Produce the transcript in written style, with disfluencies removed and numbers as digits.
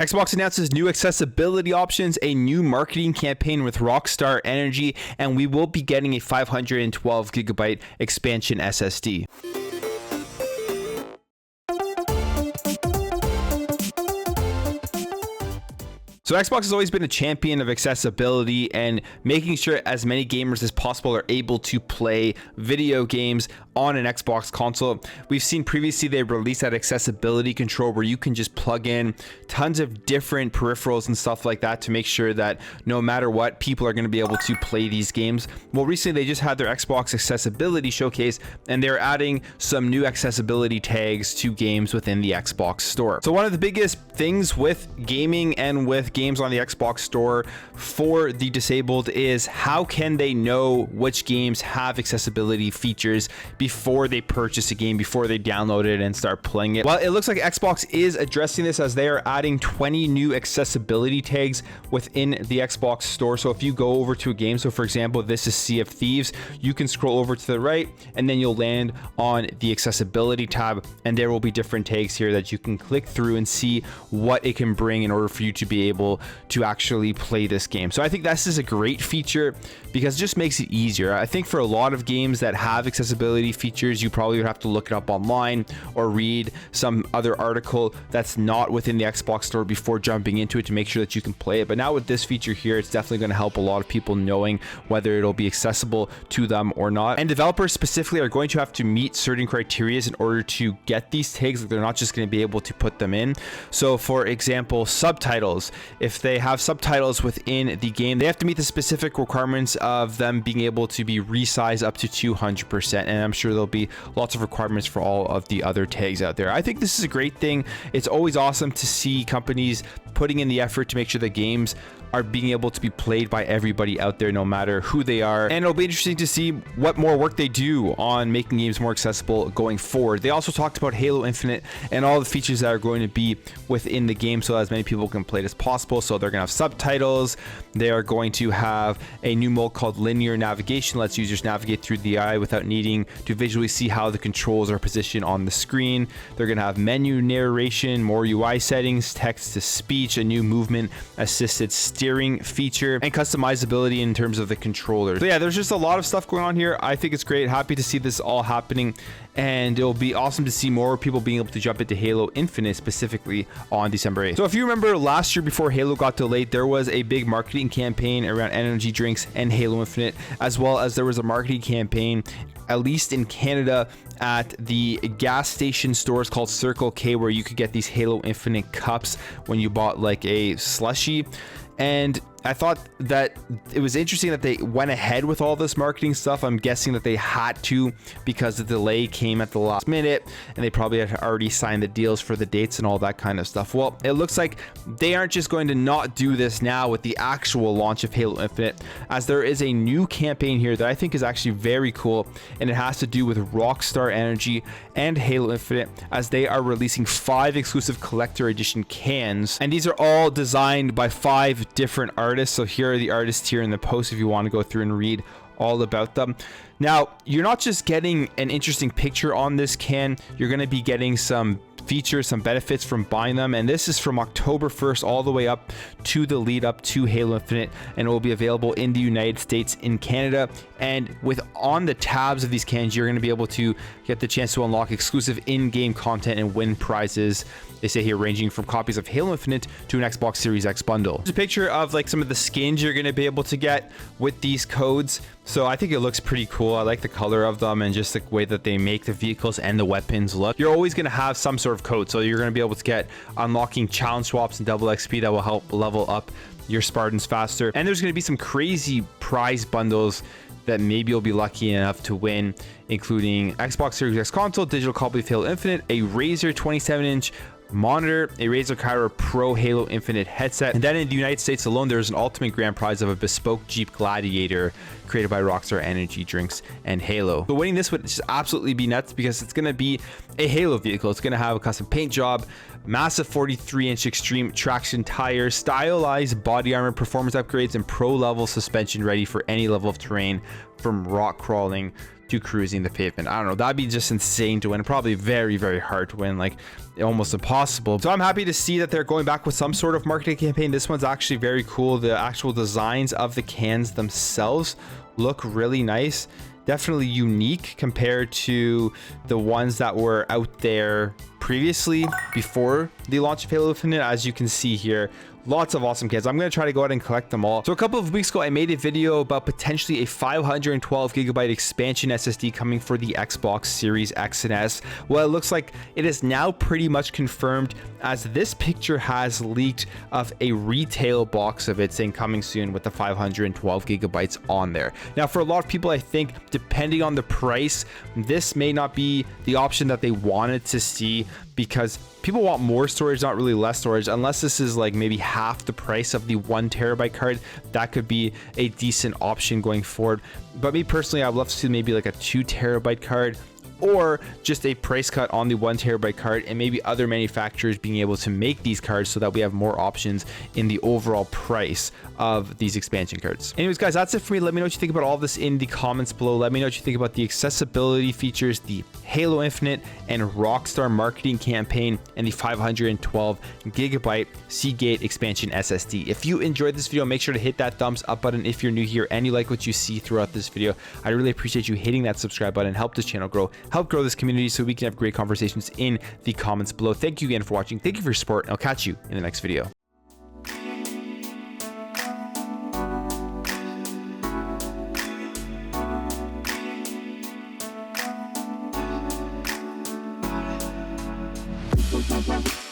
Xbox announces new accessibility options, a new marketing campaign with Rockstar Energy, and we will be getting a 512 gigabyte expansion SSD. So Xbox has always been a champion of accessibility and making sure as many gamers as possible are able to play video games on an Xbox console. We've seen previously they released that accessibility control where you can just plug in tons of different peripherals and stuff like that to make sure that no matter what, people are going to be able to play these games. Well, recently they just had their Xbox accessibility showcase and they're adding some new accessibility tags to games within the Xbox store. So one of the biggest things with gaming and with games on the Xbox store for the disabled is how can they know which games have accessibility features before they purchase a game, before they download it and start playing it. Well, it looks like Xbox is addressing this as they are adding 20 new accessibility tags within the Xbox store. So if you go over to a game, so for example, this is Sea of Thieves, you can scroll over to the right and then you'll land on the accessibility tab and there will be different tags here that you can click through and see what it can bring in order for you to be able to actually play this game. So I think this is a great feature because it just makes it easier. I think for a lot of games that have accessibility features, you probably would have to look it up online or read some other article that's not within the Xbox store before jumping into it to make sure that you can play it. But now with this feature here, it's definitely going to help a lot of people knowing whether it'll be accessible to them or not. And developers specifically are going to have to meet certain criteria in order to get these tags. They're not just going to be able to put them in. So for example, subtitles. If they have subtitles within the game, they have to meet the specific requirements of them being able to be resized up to 200%. And I'm sure there'll be lots of requirements for all of the other tags out there. I think this is a great thing. It's always awesome to see companies putting in the effort to make sure the games are being able to be played by everybody out there, no matter who they are. And it'll be interesting to see what more work they do on making games more accessible going forward. They also talked about Halo Infinite and all the features that are going to be within the game so as many people can play it as possible. So they're going to have subtitles. They are going to have a new mode called linear navigation, lets users navigate through the UI without needing to visually see how the controls are positioned on the screen. They're going to have menu narration, more UI settings, text to speech, a new movement assisted steering feature, and customizability in terms of the controller. So yeah, there's just a lot of stuff going on here. I think it's great. Happy to see this all happening, and it'll be awesome to see more people being able to jump into Halo Infinite specifically on December 8th. So if you remember last year before Halo got delayed, there was a big marketing campaign around energy drinks and Halo Infinite, as well as there was a marketing campaign, at least in Canada, at the gas station stores called Circle K, where you could get these Halo Infinite cups when you bought like a slushie. And I thought that it was interesting that they went ahead with all this marketing stuff. I'm guessing that they had to because the delay came at the last minute and they probably had already signed the deals for the dates and all that kind of stuff. Well, it looks like they aren't just going to not do this now with the actual launch of Halo Infinite, as there is a new campaign here that I think is actually very cool, and it has to do with Rockstar Energy and Halo Infinite, as they are releasing 5 exclusive collector edition cans, and these are all designed by 5 different artists. So here are the artists here in the post if you want to go through and read all about them. Now, you're not just getting an interesting picture on this can, you're going to be getting some features, some benefits from buying them, and this is from October 1st all the way up to the lead up to Halo Infinite, and it will be available in the United States, in Canada. And with on the tabs of these cans, you're going to be able to get the chance to unlock exclusive in-game content and win prizes. They say here ranging from copies of Halo Infinite to an Xbox Series X bundle. There's a picture of like some of the skins you're going to be able to get with these codes. So I think it looks pretty cool. I like the color of them and just the way that they make the vehicles and the weapons look. You're always going to have some sort of code. So you're going to be able to get unlocking challenge swaps and double XP that will help level up your Spartans faster. And there's going to be some crazy prize bundles that maybe you'll be lucky enough to win, including Xbox Series X console, digital copy of Halo Infinite, a Razer 27-inch monitor, a Razer Kyro Pro Halo Infinite headset, and then in the United States alone, there's an ultimate grand prize of a bespoke Jeep Gladiator created by Rockstar Energy Drinks and Halo. But winning this would just absolutely be nuts because it's going to be a Halo vehicle. It's going to have a custom paint job, massive 43-inch extreme traction tires, stylized body armor, performance upgrades, and pro level suspension ready for any level of terrain, from rock crawling to Cruising the Pavement. I don't know, that'd be just insane to win, probably very, very hard to win, like almost impossible. So I'm happy to see that they're going back with some sort of marketing campaign. This one's actually very cool. The actual designs of the cans themselves look really nice, definitely unique compared to the ones that were out there previously before the launch of Halo Infinite. As you can see here, lots of awesome cans. I'm going to try to go ahead and collect them all. So a couple of weeks ago, I made a video about potentially a 512 gigabyte expansion SSD coming for the Xbox Series X and S. Well, it looks like it is now pretty much confirmed, as this picture has leaked of a retail box of it saying coming soon with the 512 gigabytes on there. Now, for a lot of people, I think depending on the price, this may not be the option that they wanted to see, because people want more storage, not really less storage. Unless this is like maybe half the price of the 1 terabyte card, that could be a decent option going forward. But me personally, I'd love to see maybe like a 2 terabyte card, or just a price cut on the 1 terabyte card, and maybe other manufacturers being able to make these cards so that we have more options in the overall price of these expansion cards. Anyways, guys, that's it for me. Let me know what you think about all this in the comments below. Let me know what you think about the accessibility features, the Halo Infinite and Rockstar marketing campaign, and the 512 gigabyte Seagate expansion SSD. If you enjoyed this video, make sure to hit that thumbs up button if you're new here and you like what you see throughout this video. I really appreciate you hitting that subscribe button. Help this channel grow, help grow this community so we can have great conversations in the comments below. Thank you again for watching. Thank you for your support, and I'll catch you in the next video. Bye.